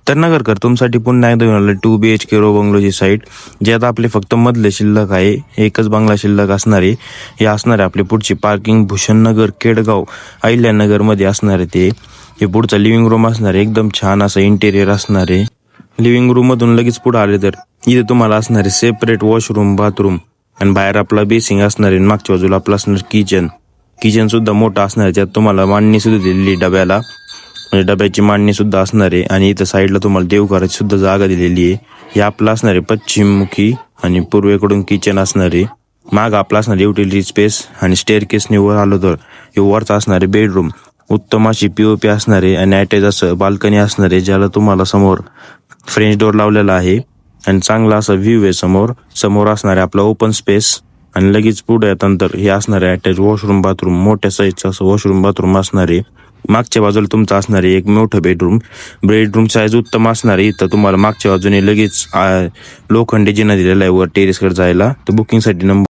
तर नगरकर तुमसाठी पुन्हा एकदा घेऊन आलं 2 BHK रो बंगलोची साईट, जे आता आपले फक्त मधले शिल्लक आहे. एकच बंगला शिल्लक असणार आहे. हे असणार आहे आपली पुढची पार्किंग भूषणनगर केडगाव अहिल्यानगरमध्ये असणार आहे. हे पुढचा लिव्हिंग रूम असणार आहे. एकदम छान असं इंटेरियर असणार आहे. लिव्हिंग रूम मधून लगेच पुढे आले तर इथे तुम्हाला असणार आहे सेपरेट वॉशरूम बाथरूम, आणि बाहेर आपला बेसिंग असणार आहे. मागच्या बाजूला आपला असणार किचन सुद्धा मोठा असणार आहे. त्यात तुम्हाला मांडणी सुद्धा दिलेली डब्याला, म्हणजे डब्याची मांडणी सुद्धा असणार आहे. आणि इथं साईडला तुम्हाला देवघराची सुद्धा जागा दिलेली आहे. हे आपलं असणार आहे पश्चिममुखी आणि पूर्वेकडून किचन असणार आहे. माग आपला असणार युटिलिटी स्पेस आणि स्टेअरकेसने वर आलो तर हे वरचा असणार आहे बेडरूम. उत्तम अशी POP असणार आहे आणि अटॅच असं बाल्कनी असणार आहे, ज्याला तुम्हाला समोर फ्रेंच डोर लावलेला आहे आणि चांगला असा व्ह्यू आहे. समोर असणार आहे आपला ओपन स्पेस आणि लगेच पुढे येतानंतर हे असणार आहे अटॅच वॉशरूम बाथरूम. मोठ्या साईजचं असं वॉशरूम बाथरूम असणार आहे. मागच्या बाजूला तुमचं असणार आहे एक मोठं बेडरूम साईज उत्तम असणार आहे. इथं तुम्हाला मागच्या बाजूने लगेच लोखंडी जिना दिलेला आहे वर टेरेसकडे जायला. तर बुकिंगसाठी नंबर